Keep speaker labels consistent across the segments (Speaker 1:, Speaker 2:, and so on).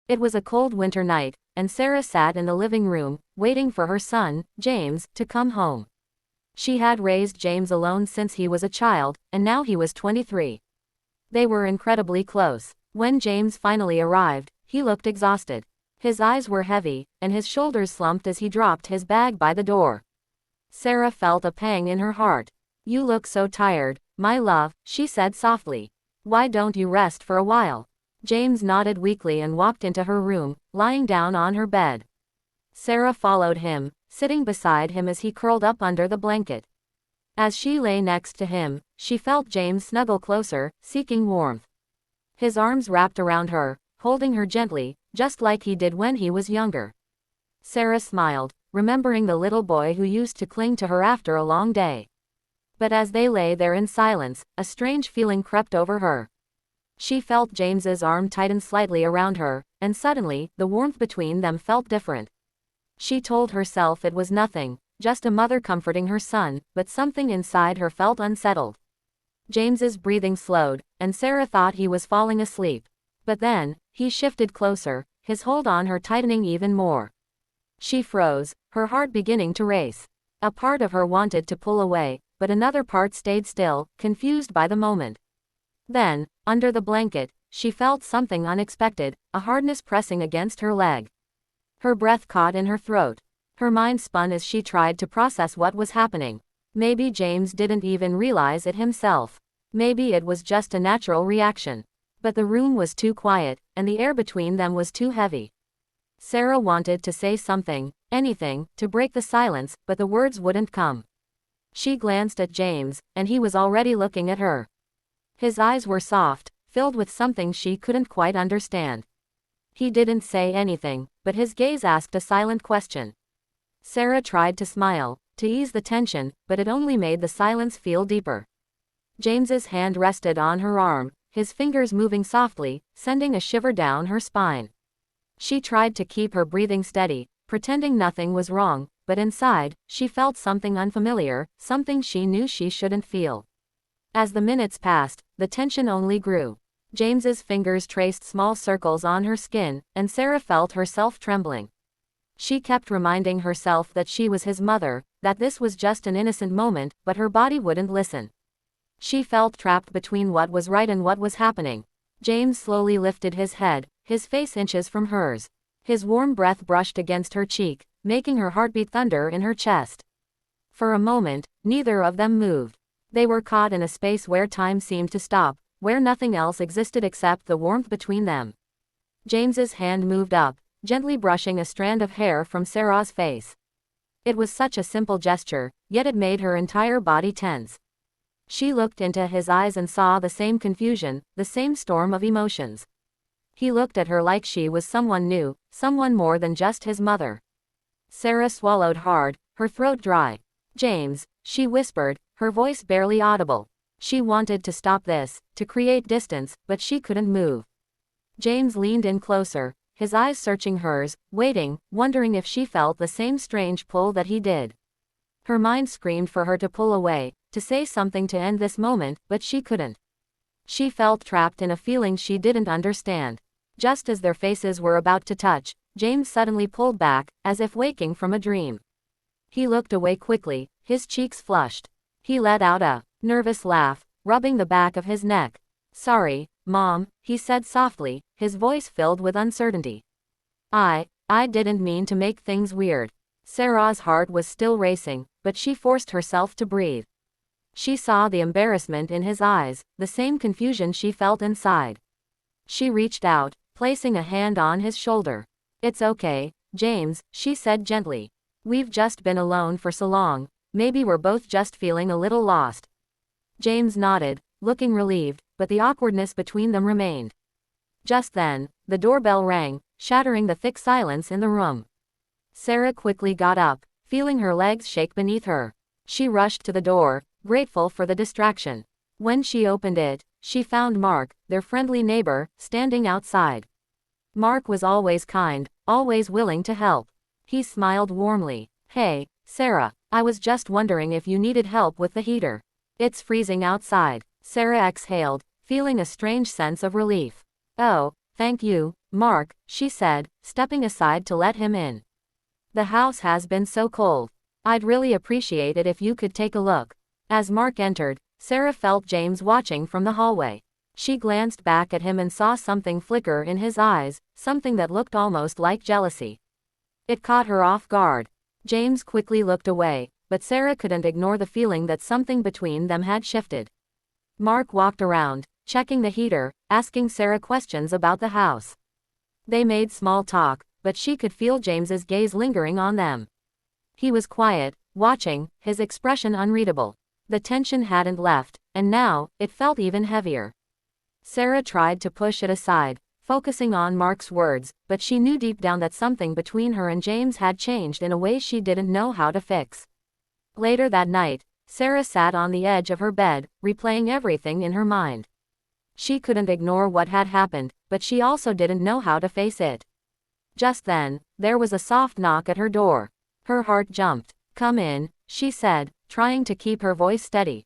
Speaker 1: It was a cold winter night, and Sarah sat in the living room, waiting for her son, James, to come home. She had raised James alone since he was a child, and now he was 23. They were incredibly close. When James finally arrived, he looked exhausted. His eyes were heavy, and his shoulders slumped as he dropped his bag by the door. Sarah felt a pang in her heart. "You look so tired, my love," she said softly. "Why don't you rest for a while?" James nodded weakly and walked into her room, lying down on her bed. Sarah followed him, sitting beside him as he curled up under the blanket. As she lay next to him, she felt James snuggle closer, seeking warmth. His arms wrapped around her, holding her gently, just like he did when he was younger. Sarah smiled, remembering the little boy who used to cling to her after a long day. But as they lay there in silence, a strange feeling crept over her. She felt James's arm tighten slightly around her, and suddenly, the warmth between them felt different. She told herself it was nothing, just a mother comforting her son, but something inside her felt unsettled. James's breathing slowed, and Sarah thought he was falling asleep. But then, he shifted closer, his hold on her tightening even more. She froze, her heart beginning to race. A part of her wanted to pull away, but another part stayed still, confused by the moment. Then, under the blanket, she felt something unexpected, a hardness pressing against her leg. Her breath caught in her throat. Her mind spun as she tried to process what was happening. Maybe James didn't even realize it himself. Maybe it was just a natural reaction. But the room was too quiet, and the air between them was too heavy. Sarah wanted to say something, anything, to break the silence, but the words wouldn't come. She glanced at James, and he was already looking at her. His eyes were soft, filled with something she couldn't quite understand. He didn't say anything, but his gaze asked a silent question. Sarah tried to smile, to ease the tension, but it only made the silence feel deeper. James's hand rested on her arm, his fingers moving softly, sending a shiver down her spine. She tried to keep her breathing steady, pretending nothing was wrong, but inside, she felt something unfamiliar, something she knew she shouldn't feel. As the minutes passed, the tension only grew. James's fingers traced small circles on her skin, and Sarah felt herself trembling. She kept reminding herself that she was his mother, that this was just an innocent moment, but her body wouldn't listen. She felt trapped between what was right and what was happening. James slowly lifted his head, his face inches from hers. His warm breath brushed against her cheek, making her heartbeat thunder in her chest. For a moment, neither of them moved. They were caught in a space where time seemed to stop, where nothing else existed except the warmth between them. James's hand moved up, gently brushing a strand of hair from Sarah's face. It was such a simple gesture, yet it made her entire body tense. She looked into his eyes and saw the same confusion, the same storm of emotions. He looked at her like she was someone new, someone more than just his mother. Sarah swallowed hard, her throat dry. "James," she whispered, her voice barely audible. She wanted to stop this, to create distance, but she couldn't move. James leaned in closer, his eyes searching hers, waiting, wondering if she felt the same strange pull that he did. Her mind screamed for her to pull away, to say something to end this moment, but she couldn't. She felt trapped in a feeling she didn't understand. Just as their faces were about to touch, James suddenly pulled back, as if waking from a dream. He looked away quickly, his cheeks flushed. He let out a nervous laugh, rubbing the back of his neck. "Sorry, Mom," he said softly, his voice filled with uncertainty. I didn't mean to make things weird." Sarah's heart was still racing, but she forced herself to breathe. She saw the embarrassment in his eyes, the same confusion she felt inside. She reached out, placing a hand on his shoulder. "It's okay, James," she said gently. "We've just been alone for so long, maybe we're both just feeling a little lost." James nodded, looking relieved, but the awkwardness between them remained. Just then, the doorbell rang, shattering the thick silence in the room. Sarah quickly got up, feeling her legs shake beneath her. She rushed to the door, grateful for the distraction. When she opened it, she found Mark, their friendly neighbor, standing outside. Mark was always kind, always willing to help. He smiled warmly. "Hey, Sarah, I was just wondering if you needed help with the heater. It's freezing outside." Sarah exhaled, feeling a strange sense of relief. "Oh, Thank you, Mark, she said, stepping aside to let him in. The house has been so cold. I'd really appreciate it if you could take a look. As Mark entered, Sarah felt James watching from the hallway. She glanced back at him and saw something flicker in his eyes, something that looked almost like jealousy. It caught her off guard. James quickly looked away, but Sarah couldn't ignore the feeling that something between them had shifted. Mark walked around, checking the heater, asking Sarah questions about the house. They made small talk, but she could feel James's gaze lingering on them. He was quiet, watching, his expression unreadable. The tension hadn't left, and now, it felt even heavier. Sarah tried to push it aside, focusing on Mark's words, but she knew deep down that something between her and James had changed in a way she didn't know how to fix. Later that night, Sarah sat on the edge of her bed, replaying everything in her mind. She couldn't ignore what had happened, but she also didn't know how to face it. Just then, there was a soft knock at her door. Her heart jumped. "Come in," she said, trying to keep her voice steady.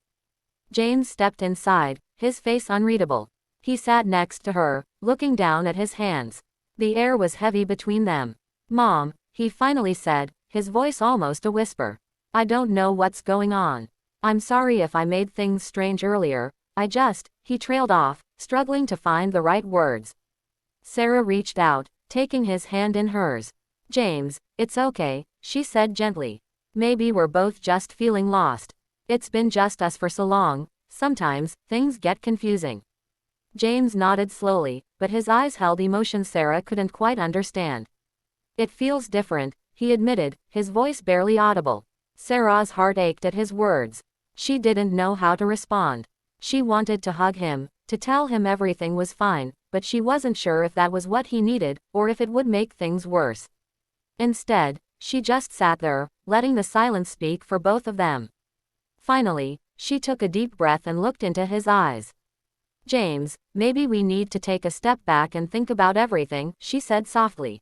Speaker 1: James stepped inside, his face unreadable. He sat next to her, looking down at his hands. The air was heavy between them. "Mom," he finally said, his voice almost a whisper. "I don't know what's going on. I'm sorry if I made things strange earlier, he trailed off, struggling to find the right words. Sarah reached out, taking his hand in hers. "James, it's okay," she said gently. "Maybe we're both just feeling lost. It's been just us for so long, sometimes, things get confusing." James nodded slowly, but his eyes held emotion Sarah couldn't quite understand. "It feels different," he admitted, his voice barely audible. Sarah's heart ached at his words. She didn't know how to respond. She wanted to hug him, to tell him everything was fine, but she wasn't sure if that was what he needed, or if it would make things worse. Instead, she just sat there, letting the silence speak for both of them. Finally, she took a deep breath and looked into his eyes. "James, maybe we need to take a step back and think about everything," she said softly.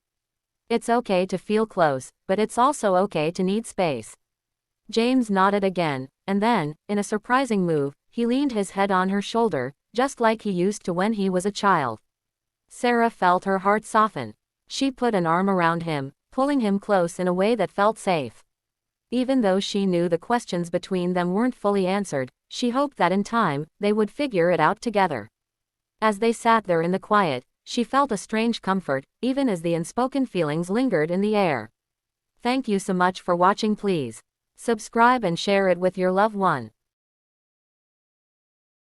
Speaker 1: "It's okay to feel close, but it's also okay to need space." James nodded again, and then, in a surprising move, he leaned his head on her shoulder, just like he used to when he was a child. Sarah felt her heart soften. She put an arm around him, pulling him close in a way that felt safe. Even though she knew the questions between them weren't fully answered, she hoped that in time, they would figure it out together. As they sat there in the quiet, she felt a strange comfort, even as the unspoken feelings lingered in the air. Thank you so much for watching. Please subscribe and share it with your loved one.